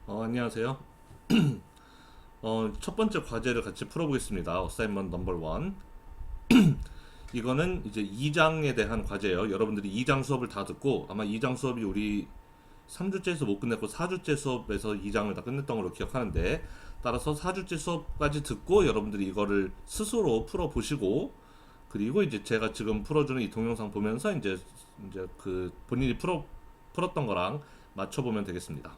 안녕하세요. 첫 번째 과제를 같이 풀어보겠습니다. 어사인먼트 넘버 1. 이거는 이제 2장에 대한 과제예요. 여러분들이 2장 수업을 다 듣고 아마 2장 수업이 우리 3주째에서 못 끝냈고 4주째 수업에서 2장을 다 끝냈던 걸로 기억하는데, 따라서 4주째 수업까지 듣고 여러분들이 이거를 스스로 풀어보시고, 그리고 이제 제가 지금 풀어주는 이 동영상 보면서 이제 그 본인이 풀었던 거랑 맞춰보면 되겠습니다.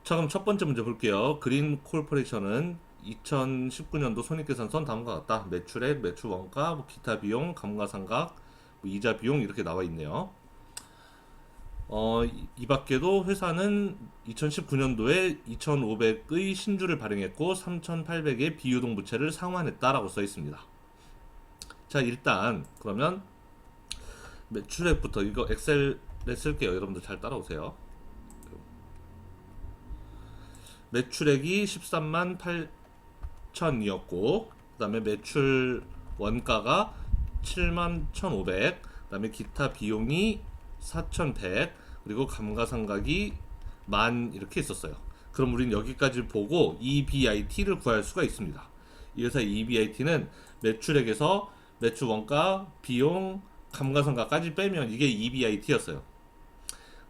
자, 그럼 첫 번째 문제 볼게요. 그린 콜포레이션은 2019년도 손익계산서 다음과 같다. 매출액, 매출 원가, 뭐 기타 비용, 감가상각, 뭐 이자 비용 이렇게 나와 있네요. 이 밖에도 회사는 2019년도에 2,500의 신주를 발행했고 3,800의 비유동 부채를 상환했다라고 써 있습니다. 자, 일단 그러면 매출액부터 이거 엑셀에 쓸게요. 여러분들 잘 따라오세요. 매출액이 13만 8천이었고, 그 다음에 매출 원가가 7만 1,500, 그 다음에 기타 비용이 4,100, 그리고 감가상각이 만 이렇게 있었어요. 그럼 우린 여기까지 보고 EBIT를 구할 수가 있습니다. 이 회사 EBIT는 매출액에서 매출 원가, 비용, 감가상각까지 빼면 이게 EBIT였어요.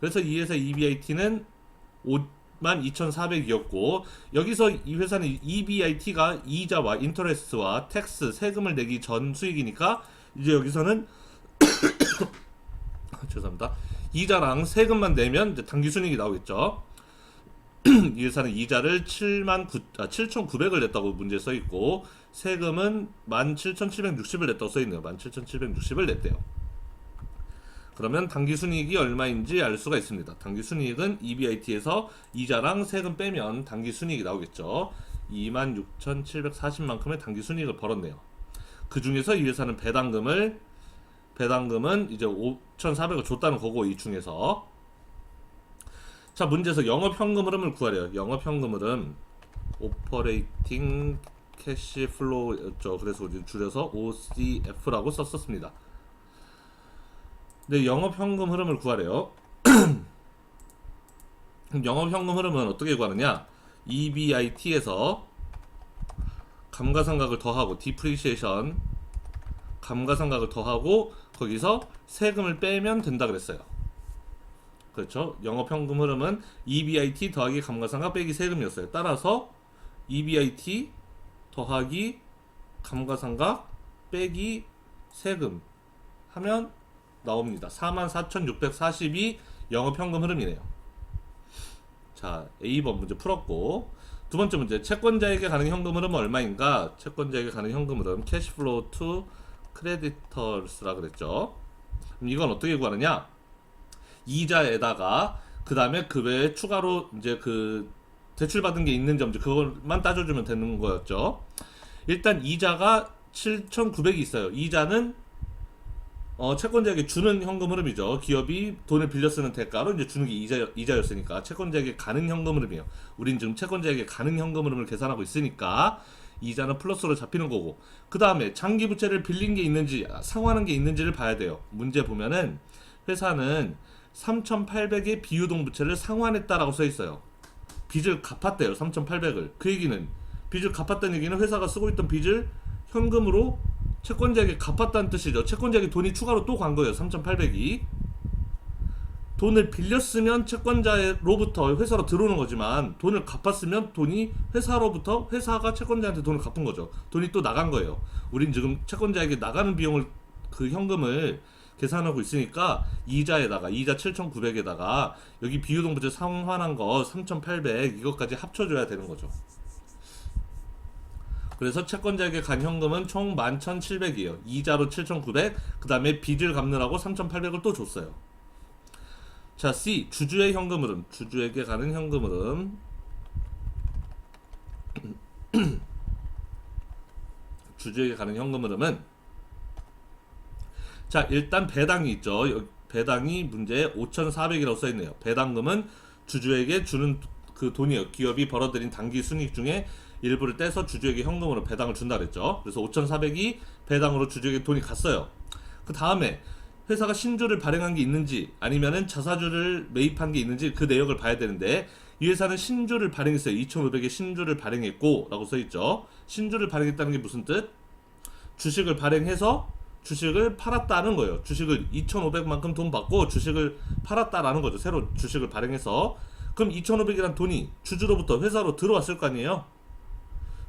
그래서 이 회사 EBIT는 52,400이었고, 여기서 이 회사는 EBIT가 이자와 인터레스트와 텍스, 세금을 내기 전 수익이니까 이제 여기서는 죄송합니다. 이자랑 세금만 내면 이제 당기순이익이 나오겠죠. 이 회사는 이자를 7,900을 냈다고 문제에 써있고, 세금은 17,760을 냈다고 써있네요. 17,760을 냈대요. 그러면 당기순이익이 얼마인지 알 수가 있습니다. 당기순이익은 EBIT에서 이자랑 세금 빼면 당기순이익이 나오겠죠. 26,740만큼의 당기순이익을 벌었네요. 그 중에서 이 회사는 배당금은 이제 5,400을 줬다는 거고, 이 중에서. 자, 문제에서 영업현금 흐름을 구하래요. 영업현금 흐름, 오퍼레이팅 캐시 플로우였죠. 그래서 줄여서 OCF라고 썼었습니다. 네, 영업현금 흐름을 구하래요. 영업현금 흐름은 어떻게 구하느냐? EBIT에서 감가상각을 더하고, 디프리시에이션 감가상각을 더하고, 거기서 세금을 빼면 된다 그랬어요. 그렇죠? 영업현금 흐름은 EBIT 더하기 감가상각 빼기 세금이었어요. 따라서 EBIT 더하기 감가상각 빼기 세금 하면 나옵니다. 44,640이 영업현금 흐름이네요. 자, A번 문제 풀었고, 두 번째 문제, 채권자에게 가는 현금 흐름은 얼마인가? 채권자에게 가는 현금 흐름, 캐시플로우 투 크레디터스라 그랬죠. 그럼 이건 어떻게 구하느냐? 이자에다가 그 다음에 그 외에 추가로 이제 그 대출받은 게 있는지 없는지 그것만 따져주면 되는 거였죠. 일단 이자가 7,900이 있어요. 이자는 채권자에게 주는 현금 흐름이죠. 기업이 돈을 빌려 쓰는 대가로 이제 주는 게 이자였으니까 채권자에게 가는 현금 흐름이에요. 우린 지금 채권자에게 가는 현금 흐름을 계산하고 있으니까 이자는 플러스로 잡히는 거고, 그 다음에 장기 부채를 빌린 게 있는지 상환한 게 있는지를 봐야 돼요. 문제 보면은 회사는 3,800의 비유동 부채를 상환했다라고 써 있어요. 빚을 갚았대요. 3,800을. 그 얘기는, 빚을 갚았다는 얘기는 회사가 쓰고 있던 빚을 현금으로 채권자에게 갚았다는 뜻이죠. 채권자에게 돈이 추가로 또 간 거예요. 3,800이. 돈을 빌렸으면 채권자로부터 회사로 들어오는 거지만, 돈을 갚았으면 돈이 회사로부터, 회사가 채권자한테 돈을 갚은 거죠. 돈이 또 나간 거예요. 우린 지금 채권자에게 나가는 비용을, 그 현금을 계산하고 있으니까 이자에다가, 이자 7,900에다가 여기 비유동 부채 상환한 거 3,800 이것까지 합쳐줘야 되는 거죠. 그래서 채권자에게 간 현금은 총 11,700이에요. 이자로 7,900, 그 다음에 빚을 갚느라고 3,800을 또 줬어요. 자, C, 주주의 현금 흐름. 주주에게 가는 현금 흐름. 주주에게 가는 현금 흐름은, 자, 일단 배당이 있죠. 배당이 문제에 5,400이라고 써있네요. 배당금은 주주에게 주는 그 돈이에요. 기업이 벌어들인 당기 순이익 중에 일부를 떼서 주주에게 현금으로 배당을 준다 그랬죠. 그래서 5,400이 배당으로 주주에게 돈이 갔어요. 그 다음에 회사가 신주를 발행한 게 있는지 아니면은 자사주를 매입한 게 있는지 그 내역을 봐야 되는데 이 회사는 신주를 발행했어요. 2,500의 신주를 발행했고 라고 써있죠. 신주를 발행했다는 게 무슨 뜻? 주식을 발행해서 주식을 팔았다는 거예요. 주식을 2,500만큼 돈 받고 주식을 팔았다라는 거죠. 새로 주식을 발행해서. 그럼 2,500이란 돈이 주주로부터 회사로 들어왔을 거 아니에요.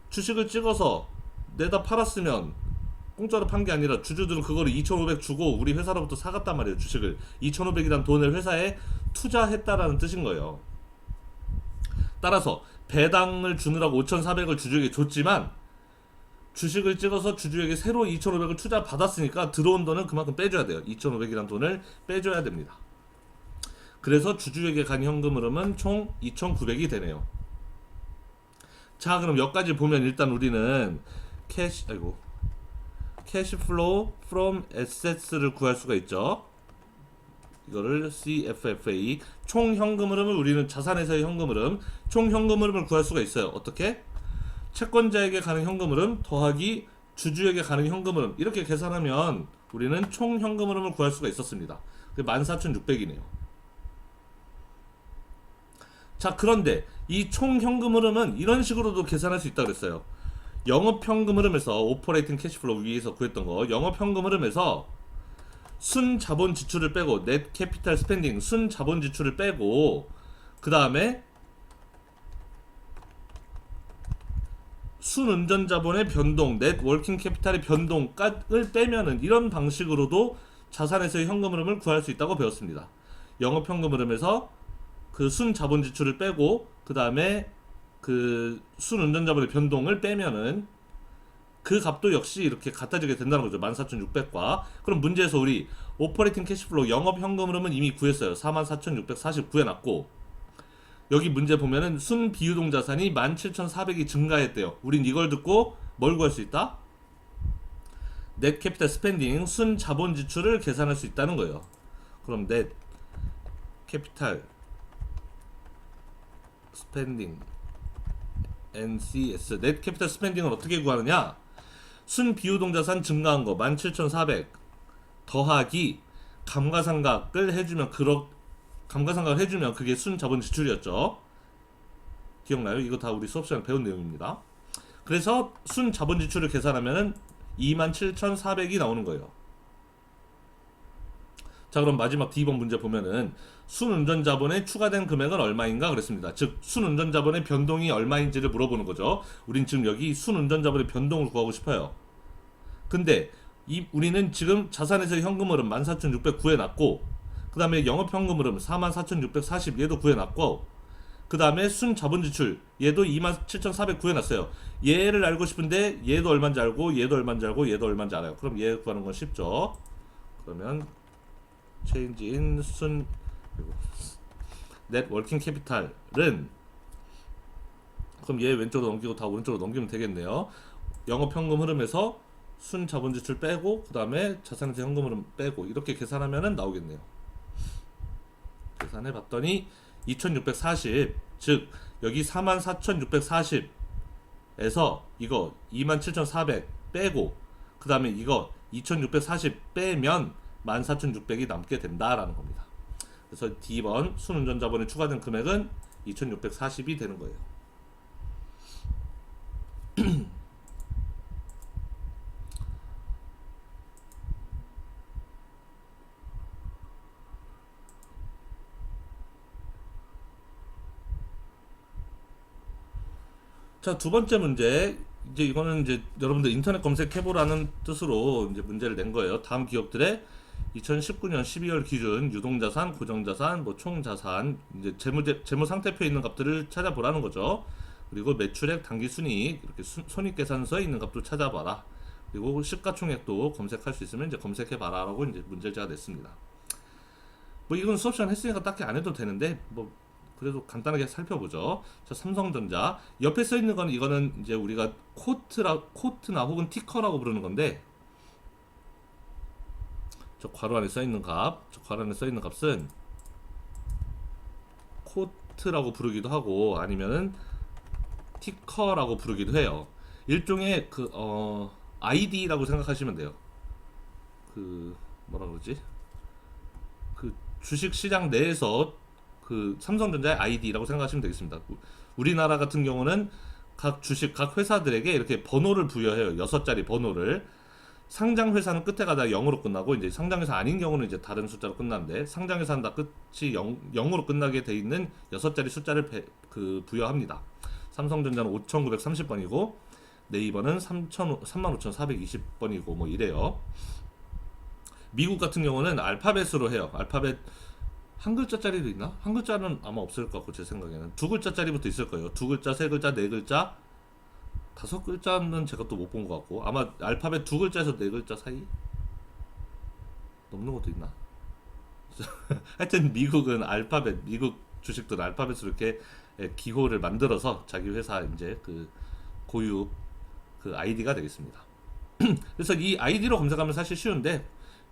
주식을 찍어서 내다 팔았으면 공짜로 판 게 아니라 주주들은 그거를 2,500 주고 우리 회사로부터 사갔단 말이에요. 주식을 2,500이란 돈을 회사에 투자했다라는 뜻인 거예요. 따라서 배당을 주느라고 5,400을 주주에게 줬지만 주식을 찍어서 주주에게 새로 2,500을 투자 받았으니까 들어온 돈은 그만큼 빼줘야 돼요. 2,500이란 돈을 빼줘야 됩니다. 그래서 주주에게 간 현금 흐름은 총 2,900이 되네요. 자, 그럼 여기까지 보면 일단 우리는 캐시 플로우 from assets를 구할 수가 있죠. 이거를 CFFA 총 현금 흐름을 우리는 자산에서의 현금 흐름, 총 현금 흐름을 구할 수가 있어요. 어떻게? 채권자에게 가는 현금 흐름 더하기 주주에게 가는 현금 흐름 이렇게 계산하면 우리는 총 현금 흐름을 구할 수가 있었습니다. 14,600이네요. 자, 그런데 이 총 현금 흐름은 이런 식으로도 계산할 수 있다고 그랬어요. 영업 현금 흐름에서 오퍼레이팅 캐시플로우 위에서 구했던 거 영업 현금 흐름에서 순 자본 지출을 빼고 넷 캐피탈 스펜딩 순 자본 지출을 빼고 그 다음에 순운전 자본의 변동 넷 워킹 캐피탈의 변동을 빼면은 이런 방식으로도 자산에서의 현금 흐름을 구할 수 있다고 배웠습니다. 영업 현금 흐름에서 그 순 자본 지출을 빼고 그 다음에 그 순운전 자본의 변동을 빼면은 그 값도 역시 이렇게 같아지게 된다는 거죠. 14,600과. 그럼 문제에서 우리 오퍼레이팅 캐시플로우 영업 현금 흐름은 이미 구했어요. 44,640 구해놨고 여기 문제 보면은 순 비유동 자산이 17,400이 증가했대요. 우린 이걸 듣고 뭘 구할 수 있다? 넷 캐피탈 스펜딩 순 자본 지출을 계산할 수 있다는 거예요. 그럼 넷 캐피탈 스펜딩 NCS 넷 캐피탈 스펜딩을 어떻게 구하느냐? 순 비유동 자산 증가한 거 17,400 더하기 감가상각을 해주면 감가상각을 해주면 그게 순 자본 지출이었죠. 기억나요? 이거 다 우리 수업 시간에 배운 내용입니다. 그래서 순 자본 지출을 계산하면은 27,400이 나오는 거예요. 자, 그럼 마지막 D번 문제 보면은 순운전 자본에 추가된 금액은 얼마인가 그랬습니다. 즉 순운전 자본의 변동이 얼마인지를 물어보는 거죠. 우린 지금 여기 순운전 자본의 변동을 구하고 싶어요. 근데 우리는 지금 자산에서의 현금 흐름 14,600 구해놨고 그 다음에 영업 현금 흐름 44,640 얘도 구해놨고 그 다음에 순 자본 지출 얘도 27,400 구해놨어요. 얘를 알고 싶은데 얘도 얼마인지 알고 얘도 얼마인지 알고 얘도 얼마인지 알아요. 그럼 얘 구하는 건 쉽죠. 그러면 change in 순 net working capital은 그럼 얘 왼쪽으로 넘기고 다 오른쪽으로 넘기면 되겠네요. 영업 현금 흐름에서 순 자본 지출 빼고 그 다음에 자산에서 현금 흐름 빼고 이렇게 계산하면은 나오겠네요. 계산해 봤더니 2,640 즉 여기 44,640에서 이거 27,400 빼고 그 다음에 이거 2,640 빼면 14,600이 남게 된다라는 겁니다. 그래서 D번 순운전 자본에 추가된 금액은 2,640이 되는 거예요. 자, 두 번째 문제. 이제 이거는 이제 여러분들 인터넷 검색해보라는 뜻으로 이제 문제를 낸 거예요. 다음 기업들의 2019년 12월 기준 유동자산, 고정자산, 뭐 총자산, 이제 재무 상태표에 있는 값들을 찾아보라는 거죠. 그리고 매출액, 당기순이익, 이렇게 손익계산서에 있는 값도 찾아봐라. 그리고 시가총액도 검색할 수 있으면 이제 검색해봐라라고 이제 문제제가 냈습니다. 뭐 이건 수업 시간 했으니까 딱히 안 해도 되는데 뭐 그래도 간단하게 살펴보죠. 자, 삼성전자 옆에 써 있는 건 이거는 이제 우리가 코트나 혹은 티커라고 부르는 건데 저 괄호 안에 써 있는 값은 코트라고 부르기도 하고 아니면은 티커라고 부르기도 해요. 일종의 그 ID라고 생각하시면 돼요. 그 뭐라 그러지? 주식 시장 내에서 그 삼성전자의 아이디라고 생각하시면 되겠습니다. 우리나라 같은 경우는 각 주식 각 회사들에게 이렇게 번호를 부여해요. 6자리 번호를. 상장 회사는 끝에 가다 0으로 끝나고 이제 상장 회사 아닌 경우는 이제 다른 숫자로 끝나는데 상장 회사는 다 끝이 0으로 끝나게 돼 있는 6자리 숫자를 부여합니다. 삼성전자는 5930번이고 네이버는 35,420번이고 뭐 이래요. 미국 같은 경우는 알파벳으로 해요. 알파벳 한 글자짜리도 있나? 한 글자는 아마 없을 것 같고 제 생각에는 두 글자짜리부터 있을 거예요. 두 글자, 세 글자, 네 글자, 다섯 글자는 제가 또 못 본 것 같고 아마 알파벳 두 글자에서 네 글자 사이 넘는 것도 있나? 하여튼 미국은 알파벳, 미국 주식들 알파벳으로 이렇게 기호를 만들어서 자기 회사 이제 그 고유 그 아이디가 되겠습니다. 그래서 이 아이디로 검색하면 사실 쉬운데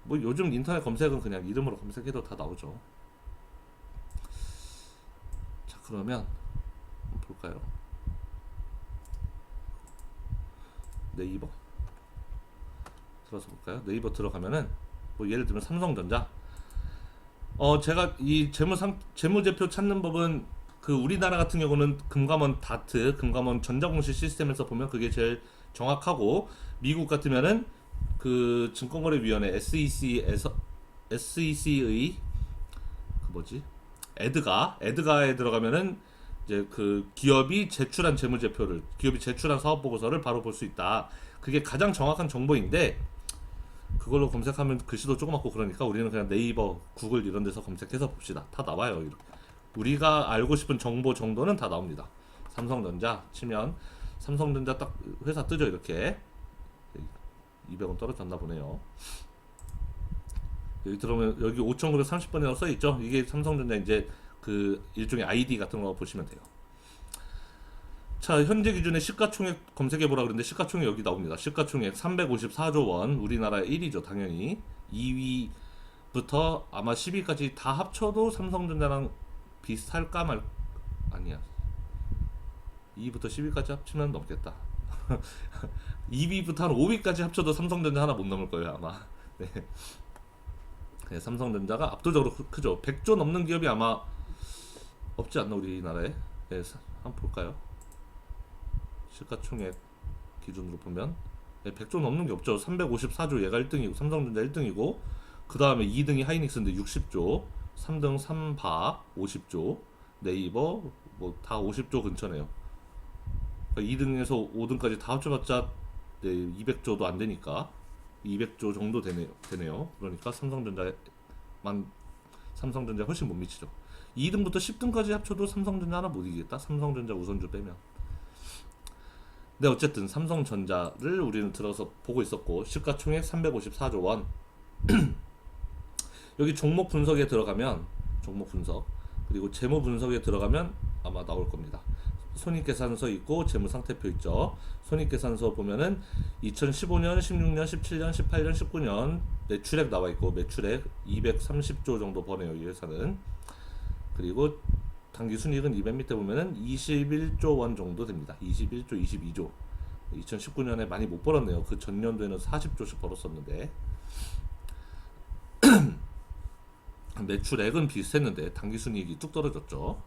뭐 요즘 인터넷 검색은 그냥 이름으로 검색해도 다 나오죠. 자 그러면 한번 볼까요? 네이버 들어서 볼까요? 네이버 들어가면은 뭐 예를 들면 삼성전자 제가 이 재무제표 찾는 법은 그 우리나라 같은 경우는 금감원 다트, 금감원 전자공시 시스템에서 보면 그게 제일 정확하고 미국 같으면은 그 증권거래위원회 SEC의 그 뭐지? 에드가에 들어가면은 이제 그 기업이 제출한 재무제표를 기업이 제출한 사업보고서를 바로 볼 수 있다. 그게 가장 정확한 정보인데 그걸로 검색하면 글씨도 조그맣고 그러니까 우리는 그냥 네이버, 구글 이런 데서 검색해서 봅시다. 다 나와요. 이렇게. 우리가 알고 싶은 정보 정도는 다 나옵니다. 삼성전자 치면 삼성전자 딱 회사 뜨죠. 이렇게 200원 떨어졌나 보네요. 여기 들어오면 여기 5930번이라고 써있죠. 이게 삼성전자 이제 그 일종의 아이디 같은 거 보시면 돼요. 자 현재 기준에 시가총액 검색해보라 그랬는데 시가총액 여기 나옵니다. 시가총액 354조 원 우리나라 1위죠 당연히. 2위부터 아마 10위까지 다 합쳐도 삼성전자랑 비슷할까 말 아니야 2위부터 10위까지 합치면 넘겠다. 2위부터 한 5위까지 합쳐도 삼성전자 하나 못 넘을 거예요 아마. 네. 네, 삼성전자가 압도적으로 크죠. 100조 넘는 기업이 아마 없지 않나 우리나라에. 네, 한번 볼까요? 시가총액 기준으로 보면 네, 100조 넘는 게 없죠. 354조 얘가 1등이고 삼성전자 1등이고 그 다음에 2등이 하이닉스인데 60조 3등 삼바 50조 네이버 뭐 다 50조 근처네요. 그러니까 2등에서 5등까지 다 합쳐봤자 네, 200조도 안 되니까 200조 정도 되네요. 그러니까 삼성전자 훨씬 못 미치죠. 2등부터 10등까지 합쳐도 삼성전자 하나 못 이기겠다. 삼성전자 우선주 빼면. 네, 어쨌든 삼성전자를 우리는 들어서 보고 있었고 시가총액 354조 원. 여기 종목 분석에 들어가면 종목 분석 그리고 재무 분석에 들어가면 아마 나올 겁니다. 손익계산서 있고 재무상태표 있죠. 손익계산서 보면은 2015년, 16년, 17년, 18년, 19년 매출액 나와 있고 매출액 230조 정도 버네요 이 회사는. 그리고 당기순이익은 이 맨 밑에 보면은 21조 원 정도 됩니다. 21조, 22조. 2019년에 많이 못 벌었네요. 그 전년도에는 40조씩 벌었었는데 매출액은 비슷했는데 당기순이익이 뚝 떨어졌죠.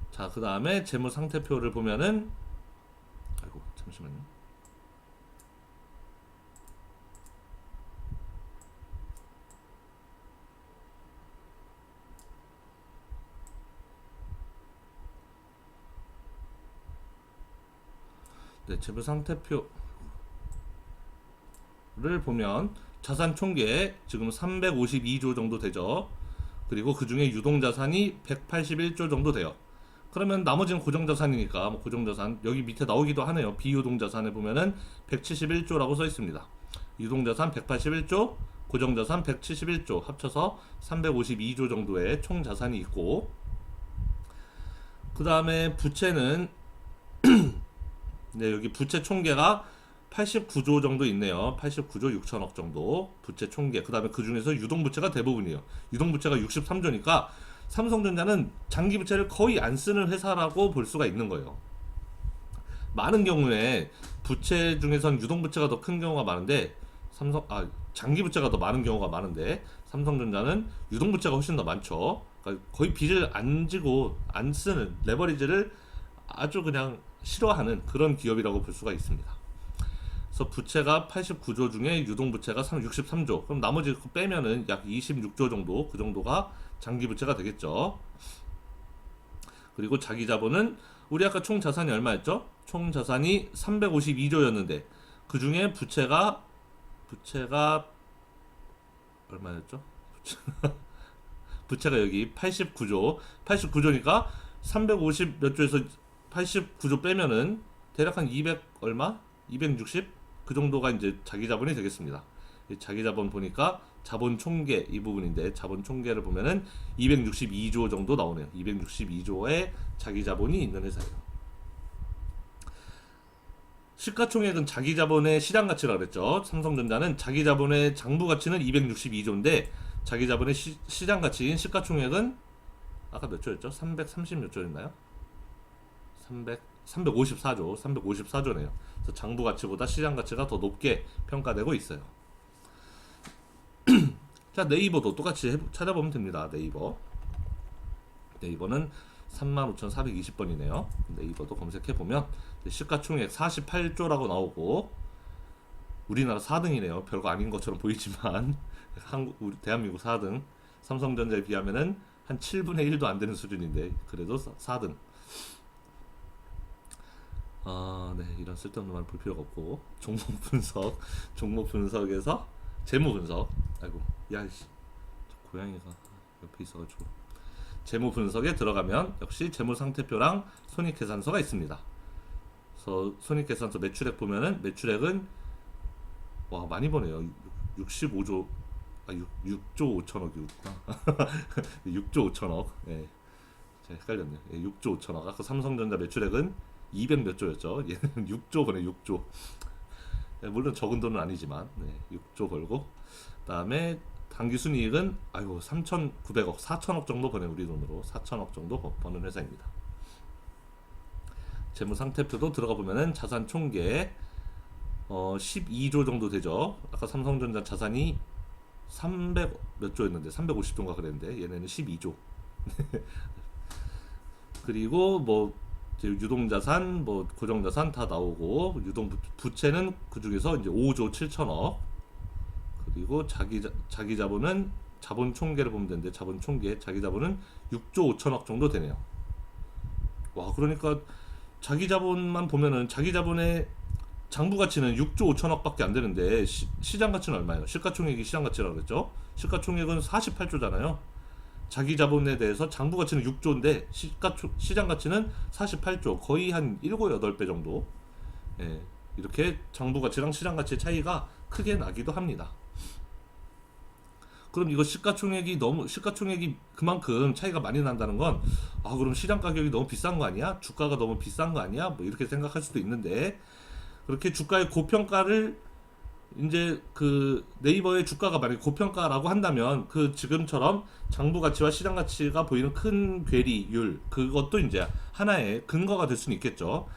자, 그 다음에 재무상태표를 보면은 아이고 잠시만요. 네, 재무상태표를 보면 자산 총계 지금 352조 정도 되죠. 그리고 그 중에 유동자산이 181조 정도 돼요. 그러면 나머지는 고정자산이니까 뭐 고정자산 여기 밑에 나오기도 하네요. 비유동자산에 보면은 171조라고 써 있습니다. 유동자산 181조, 고정자산 171조 합쳐서 352조 정도의 총 자산이 있고 그 다음에 부채는 네, 여기 부채 총계가 89조 정도 있네요. 89조 6천억 정도 부채 총계. 그 다음에 그 중에서 유동부채가 대부분이에요. 유동부채가 63조니까 삼성전자는 장기부채를 거의 안 쓰는 회사라고 볼 수가 있는 거예요. 많은 경우에 부채 중에선 유동부채가 더 큰 경우가 많은데 장기부채가 더 많은 경우가 많은데 삼성전자는 유동부채가 훨씬 더 많죠. 그러니까 거의 빚을 안 지고 안 쓰는 레버리지를 아주 그냥 싫어하는 그런 기업이라고 볼 수가 있습니다. 그래서 부채가 89조 중에 유동부채가 63조. 그럼 나머지 빼면은 약 26조 정도, 그 정도가 장기부채가 되겠죠. 그리고 자기자본은 우리 아까 총 자산이 얼마였죠? 총 자산이 352조였는데 그 중에 부채가 얼마였죠? 부채가 여기 89조니까 350 몇 조에서 89조 빼면은 대략 한 200 얼마? 260? 그 정도가 이제 자기 자본이 되겠습니다. 자기 자본 보니까 자본 총계 이 부분인데 자본 총계를 보면은 262조 정도 나오네요. 262조의 자기 자본이 있는 회사예요. 시가총액은 자기 자본의 시장 가치라 그랬죠. 삼성전자는 자기 자본의 장부 가치는 262조인데 자기 자본의 시장 가치인 시가총액은 아까 몇 조였죠? 330 몇 조였나요? 354조네요. 그래서 장부 가치보다 시장 가치가 더 높게 평가되고 있어요. 자, 네이버도 똑같이 찾아보면 됩니다. 네이버는 35,420번이네요. 네이버도 검색해보면 시가총액 48조라고 나오고 우리나라 4등이네요. 별거 아닌 것처럼 보이지만 우리 대한민국 4등, 삼성전자에 비하면은 한 7분의 1도 안 되는 수준인데 그래도 4등. 네, 이런 쓸데없는 말 볼 필요가 없고 종목 분석에서 재무 분석. 아이고, 야, 고양이가 옆에 있어가지고 재무 분석에 들어가면 역시 재무 상태표랑 손익계산서가 있습니다. 그래서 손익계산서 매출액 보면은 매출액은 와 많이 버네요. 65조 6조 5천억이구나. 6조 5천억. 예. 제가 헷갈렸네요. 예, 6조 5천억. 아까 삼성전자 매출액은 200 몇 조였죠. 얘는 6조 버네. 6조. 예, 물론 적은 돈은 아니지만 6조 벌고 그다음에 당기순이익은 아이고 3,900억 4천억 정도 버네. 우리 돈으로 4천억 정도 버는 회사입니다. 재무상태표도 들어가 보면은 자산 총계 12조 정도 되죠. 아까 삼성전자 자산이 300 몇 조였는데 350조인가 그랬는데 얘네는 12조. 그리고 뭐 유동자산, 뭐 고정자산 다 나오고 부채는 그 중에서 이제 5조 7천억. 그리고 자기 자본은 자본 총계를 보면 되는데 자본 총계 자기 자본은 6조 5천억 정도 되네요. 와, 그러니까 자기 자본만 보면은 자기 자본의 장부 가치는 6조 5천억밖에 안 되는데 시장 가치는 얼마예요? 시가총액이 시장 가치라고 그랬죠? 시가총액은 48조잖아요. 자기 자본에 대해서 장부 가치는 6조인데 시장 가치는 48조, 거의 한 7, 8배 정도. 예, 이렇게 장부 가치랑 시장 가치의 차이가 크게 나기도 합니다. 그럼 이거 시가총액이 그만큼 차이가 많이 난다는 건 그럼 시장 가격이 너무 비싼 거 아니야? 주가가 너무 비싼 거 아니야? 뭐 이렇게 생각할 수도 있는데 그렇게 주가의 고평가를 이제 그 네이버의 주가가 만약에 고평가라고 한다면 그 지금처럼 장부 가치와 시장 가치가 보이는 큰 괴리율 그것도 이제 하나의 근거가 될 수는 있겠죠.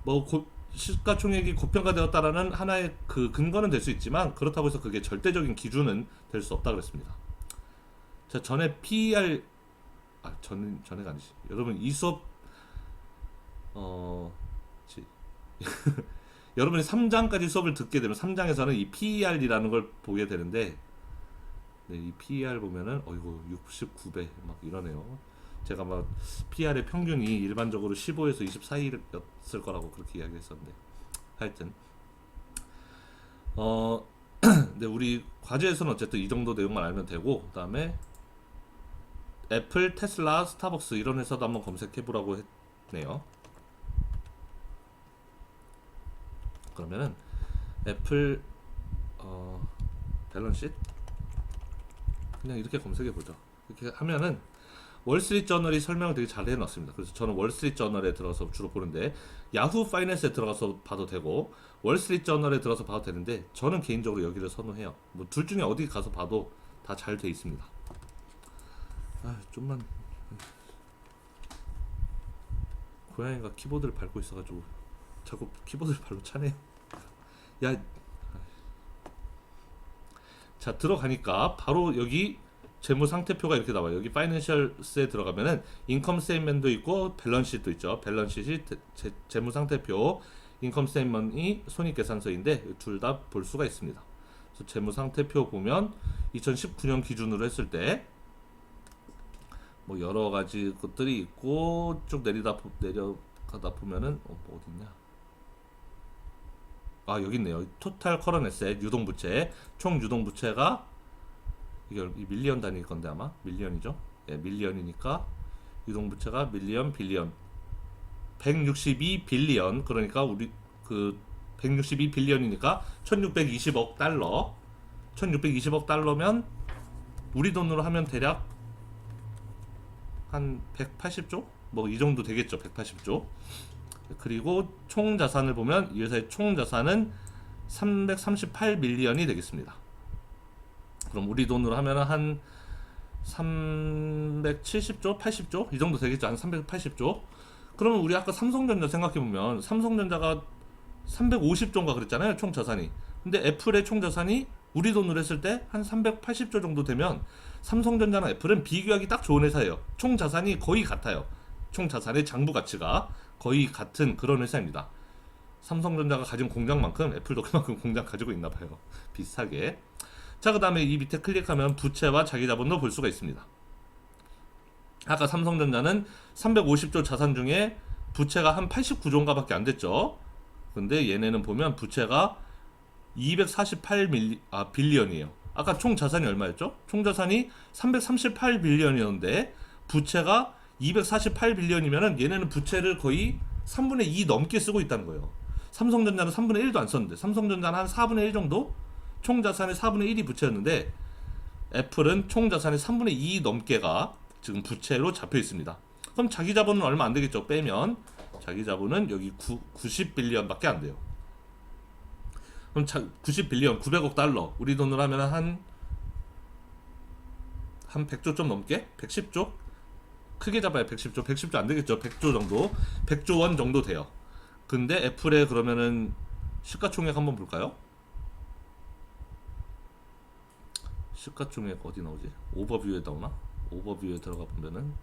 뭐 시가총액이 고평가되었다라는 하나의 그 근거는 될 수 있지만 그렇다고 해서 그게 절대적인 기준은 될 수 없다 그랬습니다. 자, 전에 PER 전에가 아니지. 여러분 이 수업 여러분이 3장까지 수업을 듣게 되면 3장에서는 이 PER이라는 걸 보게 되는데 이 PER 보면은 어이구 69배 막 이러네요. 제가 막 PER의 평균이 일반적으로 15에서 24였을 거라고 그렇게 이야기했었는데 하여튼 근데 우리 과제에서는 어쨌든 이 정도 내용만 알면 되고 그다음에 애플, 테슬라, 스타벅스 이런 회사도 한번 검색해 보라고 했네요. 그러면은 애플 밸런시트 그냥 이렇게 검색해 보죠. 이렇게 하면은 월스트리트저널이 설명을 되게 잘 해놨습니다. 그래서 저는 월스트리트저널에 들어서 주로 보는데 야후 파이낸스에 들어가서 봐도 되고 월스트리트저널에 들어서 봐도 되는데 저는 개인적으로 여기를 선호해요. 뭐 둘 중에 어디 가서 봐도 다 잘 돼 있습니다. 좀만 고양이가 키보드를 밟고 있어가지고 자꾸 키보드를 발로 차네요. 야, 자, 들어가니까 바로 여기 재무 상태표가 이렇게 나와요. 여기 파이낸셜스에 들어가면은 인컴 스테이트먼트도 있고 밸런스시트도 있죠. 밸런스시트, 재무 상태표, 인컴 스테이트먼트이 손익계산서인데 둘 다 볼 수가 있습니다. 그래서 재무 상태표 보면 2019년 기준으로 했을 때 뭐 여러 가지 것들이 있고 쭉 내려가다 보면은 뭐 어디 있냐? 아, 여기 있네요. 토탈 커런 에셋 유동부채, 총 유동부채가 이게 밀리언 단위일 건데 아마 밀리언이죠. 예, 밀리언이니까 유동부채가 밀리언 빌리언 162 빌리언, 그러니까 우리 그 162 빌리언이니까 1620억 달러 1620억 달러면 우리 돈으로 하면 대략 한 180조? 뭐 이 정도 되겠죠. 180조. 그리고 총 자산을 보면 이 회사의 총 자산은 338 밀리언이 되겠습니다. 그럼 우리 돈으로 하면 한 370조, 80조 이 정도 되겠죠. 한 380조. 그러면 우리 아까 삼성전자 생각해 보면 삼성전자가 350조인가 그랬잖아요. 총 자산이. 근데 애플의 총 자산이 우리 돈으로 했을 때 한 380조 정도 되면 삼성전자랑 애플은 비교하기 딱 좋은 회사예요. 총 자산이 거의 같아요. 총 자산의 장부 가치가 거의 같은 그런 회사입니다. 삼성전자가 가진 공장만큼 애플도 그만큼 공장 가지고 있나 봐요. 비슷하게. 자, 그 다음에 이 밑에 클릭하면 부채와 자기자본도 볼 수가 있습니다. 아까 삼성전자는 350조 자산 중에 부채가 한 89조인가 밖에 안 됐죠. 근데 얘네는 보면 부채가 248 빌리언이에요. 아까 총 자산이 얼마였죠? 총 자산이 338 빌리언이었는데 부채가 248 빌리언이면은 얘네는 부채를 거의 3분의 2 넘게 쓰고 있다는 거예요. 삼성전자는 3분의 1도 안 썼는데 삼성전자는 한 4분의 1 정도? 총 자산의 4분의 1이 부채였는데 애플은 총 자산의 3분의 2 넘게가 지금 부채로 잡혀 있습니다. 그럼 자기 자본은 얼마 안 되겠죠? 빼면 자기 자본은 여기 90 빌리언밖에 안 돼요. 그럼 90 빌리언 900억 달러 우리 돈으로 하면 한 100조 좀 넘게? 110조? 크게 잡아야 110조. 110조 안 되겠죠? 100조 정도. 100조 원 정도 돼요. 근데 애플의 그러면은 시가총액 한번 볼까요? 시가총액 어디 나오지? 오버뷰에 나오나? 오버뷰에 들어가 보면은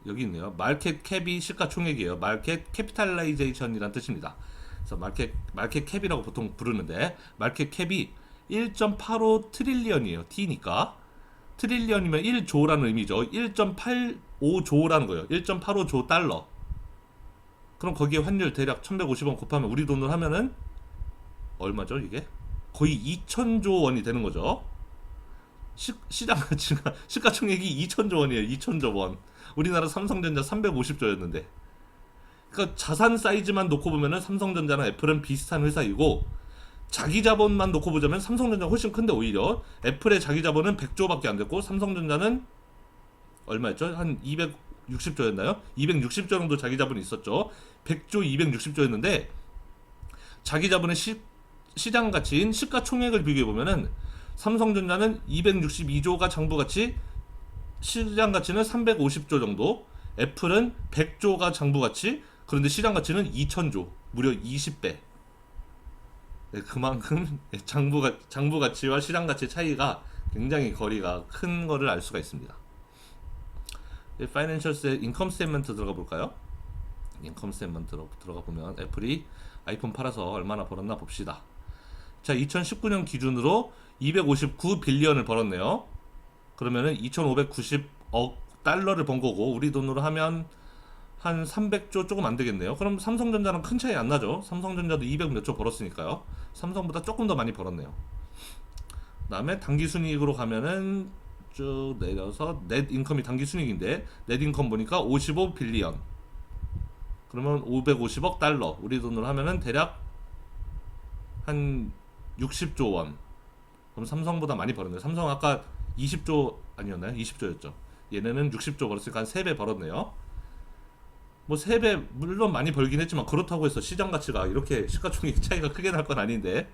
여기 있네요. 마켓 캡이 시가총액이에요. 마켓 캐피탈라이제이션이란 뜻입니다. 그래서 마켓 캡이라고 보통 부르는데 마켓 캡이 1.85 트릴리언이에요. T니까 트릴리언이면 1조라는 의미죠. 1.85조라는 거예요. 1.85조 달러. 그럼 거기에 환율 대략 1150원 곱하면 우리 돈으로 하면은 얼마죠 이게? 거의 2000조 원이 되는 거죠. 시장 가치가 시가총액이 2000조 원이에요. 2000조 원. 우리나라 삼성전자 350조였는데. 그러니까 자산 사이즈만 놓고 보면은 삼성전자랑 애플은 비슷한 회사이고 자기 자본만 놓고 보자면 삼성전자가 훨씬 큰데 오히려 애플의 자기 자본은 100조밖에 안 됐고 삼성전자는 얼마였죠? 한 260조였나요? 260조 정도 자기 자본이 있었죠. 100조 260조였는데 자기 자본의 시장 가치인 시가총액을 비교해 보면은 삼성전자는 262조가 장부 가치, 시장 가치는 350조 정도, 애플은 100조가 장부 가치, 그런데 시장 가치는 2000조, 무려 20배. 네, 그만큼 장부 가치와 시장 가치 차이가 굉장히 거리가 큰 거를 알 수가 있습니다. 파이낸셜스의 인컴 스테이트먼트 들어가 볼까요? 인컴 스테이트먼트 들어가 보면 애플이 아이폰 팔아서 얼마나 벌었나 봅시다. 자, 2019년 기준으로 259 빌리언을 벌었네요. 그러면은 2,590억 달러를 번 거고 우리 돈으로 하면 한 300조 조금 안 되겠네요. 그럼 삼성전자랑 큰 차이 안 나죠. 삼성전자도 200 몇 조 벌었으니까요. 삼성보다 조금 더 많이 벌었네요. 그다음에 당기순이익으로 가면은 쭉 내려서 넷 인컴이 당기순이익인데 넷 인컴 보니까 55 빌리언. 그러면 550억 달러 우리 돈으로 하면은 대략 한 60조 원. 그럼 삼성보다 많이 벌었네요. 삼성 아까 20조 아니었나요? 20조였죠. 얘네는 60조 벌었으니까 한 3배 벌었네요. 뭐 3배 물론 많이 벌긴 했지만 그렇다고 해서 시장 가치가 이렇게 시가총액 차이가 크게 날 건 아닌데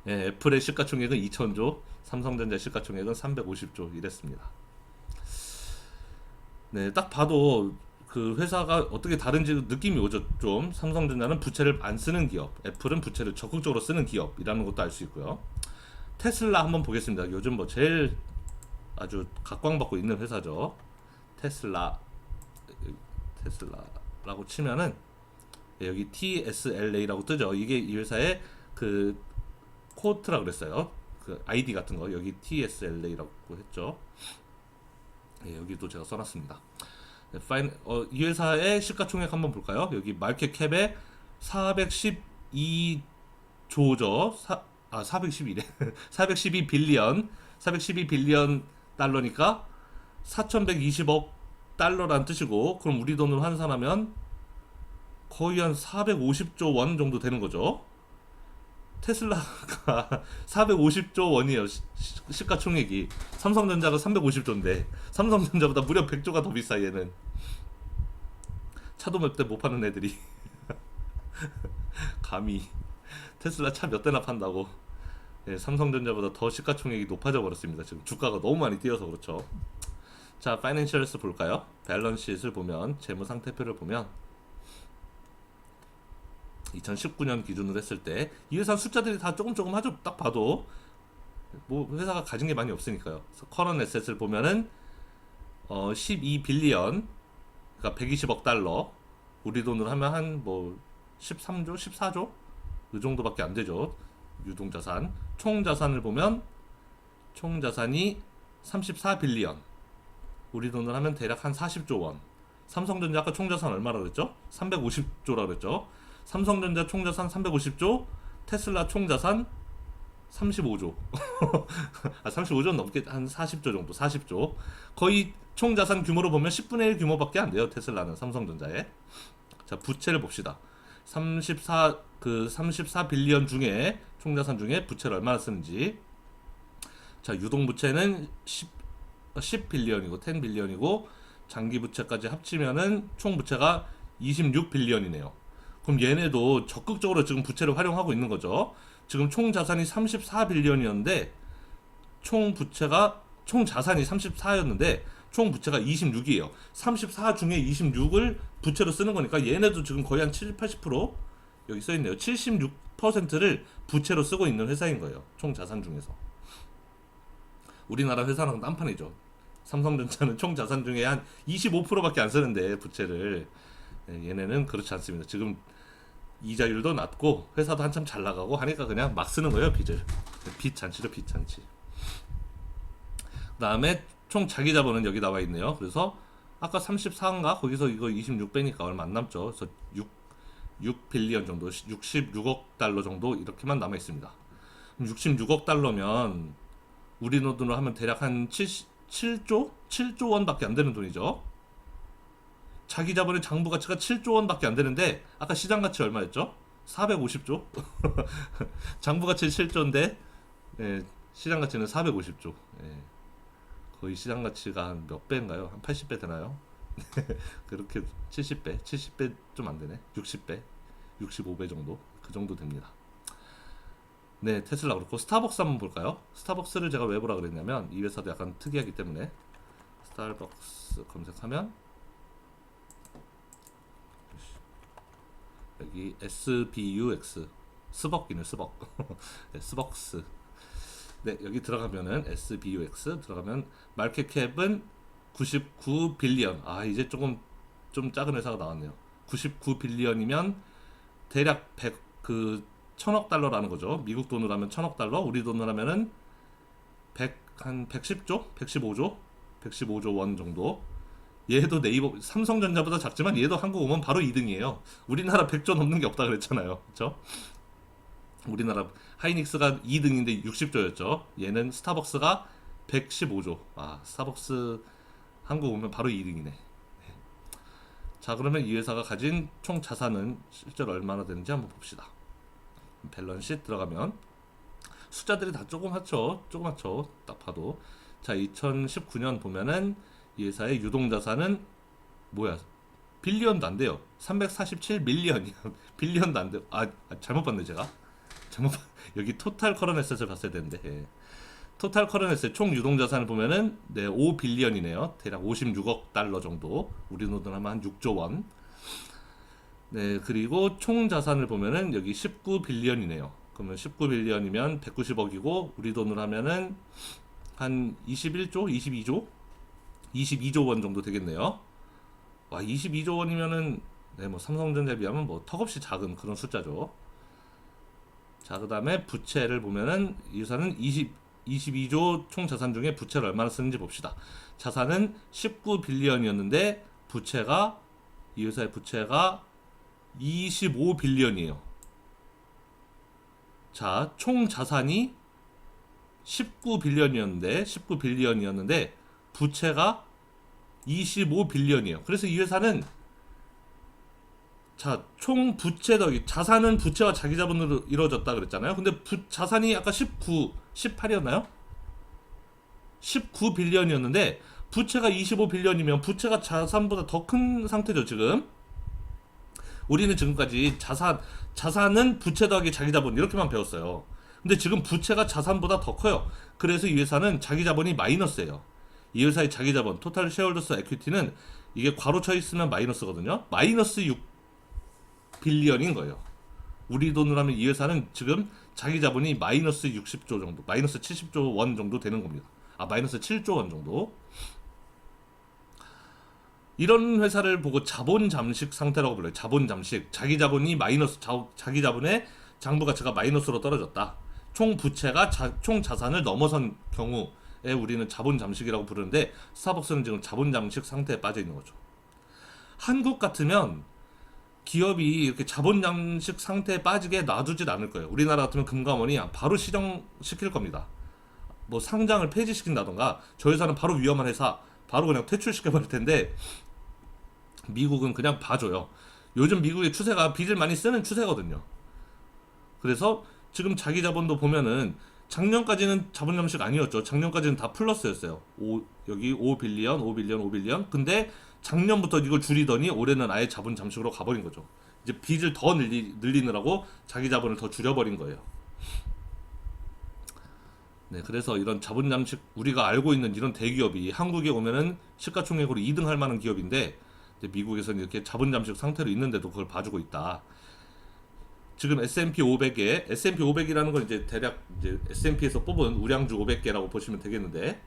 예, 애플의 시가총액은 2000조, 삼성전자 시가총액은 350조 이랬습니다. 네, 딱 봐도 그 회사가 어떻게 다른지 느낌이 오죠. 좀 삼성전자는 부채를 안 쓰는 기업, 애플은 부채를 적극적으로 쓰는 기업이라는 것도 알 수 있고요. 테슬라 한번 보겠습니다. 요즘 뭐 제일 아주 각광받고 있는 회사죠. 테슬라, 테슬라라고 치면은 여기 TSLA라고 뜨죠. 이게 이 회사의 그 코트라 그랬어요. 그 아이디 같은 거 여기 TSLA라고 했죠. 예, 여기도 제가 써놨습니다. 네, 이 회사의 시가총액 한번 볼까요? 여기 마켓 캡에 412조죠. 412래. 412 빌리언. 412 빌리언 달러니까 4,120억 달러란 뜻이고, 그럼 우리 돈으로 환산하면 거의 한 450조 원 정도 되는 거죠. 테슬라가 450조 원이에요. 시가총액이. 삼성전자가 350조인데 삼성전자보다 무려 100조가 더 비싸 얘는. 차도 몇 대 못 파는 애들이 감히 테슬라 차 몇 대나 판다고. 예, 삼성전자보다 더 시가총액이 높아져 버렸습니다. 지금 주가가 너무 많이 뛰어서 그렇죠. 자, 파이낸셜스 볼까요? 밸런스시트를 보면, 재무상태표를 보면 2019년 기준으로 했을 때 이 회사 숫자들이 다 조금 하죠. 딱 봐도 뭐 회사가 가진 게 많이 없으니까요. 커런 에셋을 보면은 12 빌리언, 그러니까 120억 달러, 우리 돈으로 하면 한 뭐 13조, 14조 그 정도밖에 안 되죠. 유동자산. 총자산을 보면 총자산이 34 빌리언, 우리 돈으로 하면 대략 한 40조 원. 삼성전자 아까 총자산 얼마라 그랬죠? 350조라 그랬죠? 삼성전자 총자산 350조, 테슬라 총자산 35조. 35조 넘게 한 40조 정도, 40조. 거의 총자산 규모로 보면 10분의 1 규모밖에 안 돼요, 테슬라는 삼성전자에. 자, 부채를 봅시다. 34 빌리언 중에, 총자산 중에 부채를 얼마나 쓰는지. 자, 유동부채는 10 빌리언이고, 10 빌리언이고, 장기부채까지 합치면은 총부채가 26 빌리언이네요. 그럼 얘네도 적극적으로 지금 부채를 활용하고 있는 거죠. 지금 총 자산이 34 빌리언이었는데 총 자산이 34였는데 총 부채가 26이에요. 34 중에 26을 부채로 쓰는 거니까 얘네도 지금 거의 한 70, 80% 여기 써 있네요. 76%를 부채로 쓰고 있는 회사인 거예요. 총 자산 중에서. 우리나라 회사랑 딴판이죠. 삼성전자는 총 자산 중에 한 25%밖에 안 쓰는데 부채를. 얘네는 그렇지 않습니다. 지금 이자율도 낮고 회사도 한참 잘 나가고 하니까 그냥 막 쓰는 거예요, 빚을. 빚 잔치죠, 빚 잔치. 그 다음에 총 자기 자본은 여기 나와 있네요. 그래서 아까 34인가 거기서 이거 26배니까 얼마 안 남죠. 그래서 6 빌리언 정도, 66억 달러 정도 이렇게만 남아 있습니다. 66억 달러면 우리 돈으로 하면 대략 한 7조 원밖에 안 되는 돈이죠. 자기 자본의 장부 가치가 7조 원밖에 안 되는데 아까 시장 가치 얼마였죠? 450조? 장부 가치 7조인데 예, 시장 가치는 450조. 예, 거의 시장 가치가 한 몇 배인가요? 한 80배 되나요? 그렇게 70배 좀 안 되네. 60배, 65배 정도, 그 정도 됩니다. 네, 테슬라 그렇고 스타벅스 한번 볼까요? 스타벅스를 제가 왜 보라 그랬냐면 이 회사도 약간 특이하기 때문에. 스타벅스 검색하면 여기 SBUX, 스벅이네, 스벅. 네, 스벅스. 네, 여기 들어가면은 SBUX 들어가면 마켓 캡은 99 빌리언. 아, 이제 좀 작은 회사가 나왔네요. 99 빌리언이면 대략 1000억 달러라는 거죠. 미국 돈으로 하면 1000억 달러, 우리 돈으로 하면은 한 110조, 115조 원 정도. 얘도 네이버, 삼성전자보다 작지만 얘도 한국 오면 바로 2등이에요. 우리나라 100조 넘는 게 없다 그랬잖아요. 그렇죠? 우리나라 하이닉스가 2등인데 60조였죠. 얘는 스타벅스가 115조. 아, 스타벅스 한국 오면 바로 2등이네. 자, 그러면 이 회사가 가진 총 자산은 실제로 얼마나 되는지 한번 봅시다. 밸런스 들어가면 숫자들이 다 조그맣죠. 딱 봐도. 자, 2019년 보면은 이 회사의 유동자산은 뭐야? 빌리언도 안 돼요. 347 밀리언이야. 빌리언도 안 돼요. 잘못 봤네 제가. 여기 토탈 커런 에셋을 봤어야 되는데. 예. 토탈 커런에스의 총 유동 자산을 보면은 5빌리언이네요. 대략 56억 달러 정도. 우리 돈으로 하면 한 6조 원. 네, 그리고 총 자산을 보면은 여기 19빌리언이네요. 그러면 19빌리언이면 190억이고 우리 돈으로 하면은 한 21조, 22조? 22조 원 정도 되겠네요. 와, 22조 원이면은 뭐 삼성전자에 비하면 뭐 턱없이 작은 그런 숫자죠. 자, 그다음에 부채를 보면은 이 회사는 22조 총 자산 중에 부채를 얼마나 쓰는지 봅시다. 자산은 19빌리언이었는데 부채가 이 회사의 부채가 25빌리언이에요. 자, 총 자산이 19빌리언이었는데 부채가 25빌리언이에요. 그래서 이 회사는 자, 총 부채 더하기 자산은 부채와 자기 자본으로 이루어졌다 그랬잖아요. 근데 자산이 아까 18이었나요? 19빌리언이었는데 부채가 25빌리언이면 부채가 자산보다 더 큰 상태죠, 지금. 우리는 지금까지 자산은 부채 더하기 자기 자본 이렇게만 배웠어요. 근데 지금 부채가 자산보다 더 커요. 그래서 이 회사는 자기 자본이 마이너스예요. 이 회사의 자기 자본, 토탈 쉐어홀더스 에퀴티는 이게 괄호 쳐 있으면 마이너스거든요. 마이너스 6빌리언인 거예요. 우리 돈으로 하면 이 회사는 지금 자기 자본이 마이너스 60조 정도, 마이너스 70조 원 정도 되는 겁니다. 마이너스 7조 원 정도. 이런 회사를 보고 자본 잠식 상태라고 불러요. 자본 잠식. 자기 자본이 마이너스, 자기 자본의 장부 가치가 마이너스로 떨어졌다. 총 부채가 총 자산을 넘어선 경우에 우리는 자본 잠식이라고 부르는데 스타벅스는 지금 자본 잠식 상태에 빠져 있는 거죠. 한국 같으면 기업이 이렇게 자본 잠식 상태에 빠지게 놔두질 않을 거예요. 우리나라 같으면 금감원이 바로 시정시킬 겁니다. 뭐 상장을 폐지시킨다던가 저 회사는 바로 위험한 회사 바로 그냥 퇴출시켜버릴 텐데 미국은 그냥 봐줘요. 요즘 미국의 추세가 빚을 많이 쓰는 추세거든요. 그래서 지금 자기 자본도 보면은 작년까지는 자본 잠식 아니었죠. 작년까지는 다 플러스였어요. 여기 5빌리언. 근데 작년부터 이걸 줄이더니 올해는 아예 자본 잠식으로 가버린 거죠. 이제 빚을 더 늘리느라고 자기 자본을 더 줄여버린 거예요. 네, 그래서 이런 자본 잠식 우리가 알고 있는 이런 대기업이 한국에 오면은 시가총액으로 2등 할 만한 기업인데 미국에서는 이렇게 자본 잠식 상태로 있는데도 그걸 봐주고 있다. 지금 S&P 500이라는 건 이제 대략 이제 S&P에서 뽑은 우량주 500개라고 보시면 되겠는데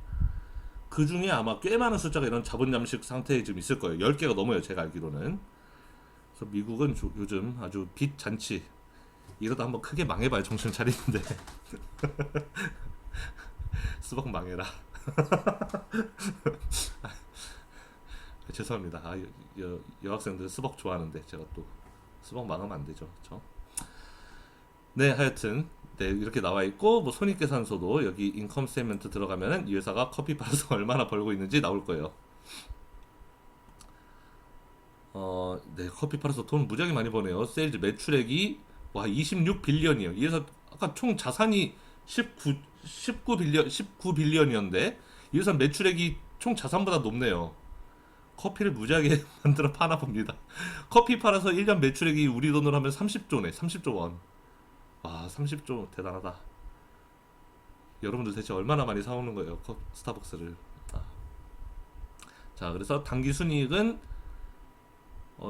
그 중에 아마 꽤 많은 숫자가 이런 자본 잠식 상태에 지금 있을 거예요. 10개가 넘어요, 제가 알기로는. 그래서 미국은 요즘 아주 빚 잔치 이러다 한번 크게 망해봐야 정신 차리는데 수박 망해라. 죄송합니다. 여학생들 수박 좋아하는데 제가 또 수박 망하면 안 되죠, 그렇죠? 네, 하여튼 네, 이렇게 나와 있고 뭐 손익계산서도 여기 인컴 스테이트먼트 들어가면은 이 회사가 커피 팔아서 얼마나 벌고 있는지 나올 거예요. 네, 커피 팔아서 돈 무지하게 많이 버네요. 세일즈 매출액이 와 26빌리언이에요. 이 회사 아까 총 자산이 19빌리언이었는데 이 회사 매출액이 총 자산보다 높네요. 커피를 무지하게 만들어 파나 봅니다. 커피 팔아서 1년 매출액이 우리 돈으로 하면 30조네. 30조 원. 와, 30조 대단하다. 여러분들 대체 얼마나 많이 사오는 거예요, 스타벅스를. 자, 그래서 당기순이익은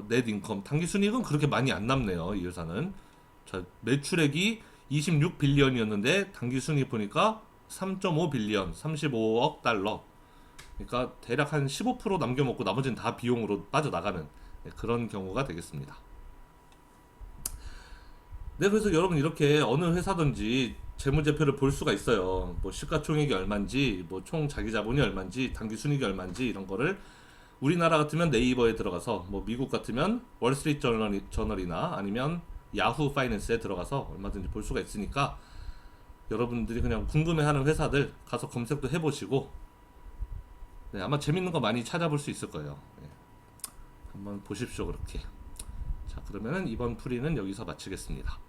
넷 인컴 당기순이익은 그렇게 많이 안 남네요, 이 회사는. 자, 매출액이 26빌리언이었는데 당기순이익 보니까 3.5빌리언 35억 달러. 그러니까 대략 한 15% 남겨먹고 나머지는 다 비용으로 빠져나가는 그런 경우가 되겠습니다. 네, 그래서 여러분 이렇게 어느 회사든지 재무제표를 볼 수가 있어요. 뭐 시가총액이 얼마인지, 뭐 총 자기자본이 얼마인지, 당기순이익이 얼마인지 이런 거를 우리나라 같으면 네이버에 들어가서, 뭐 미국 같으면 월스트리트 저널이나 아니면 야후 파이낸스에 들어가서 얼마든지 볼 수가 있으니까 여러분들이 그냥 궁금해하는 회사들 가서 검색도 해보시고 네, 아마 재밌는 거 많이 찾아볼 수 있을 거예요. 네, 한번 보십시오, 그렇게. 자, 그러면은 이번 풀이는 여기서 마치겠습니다.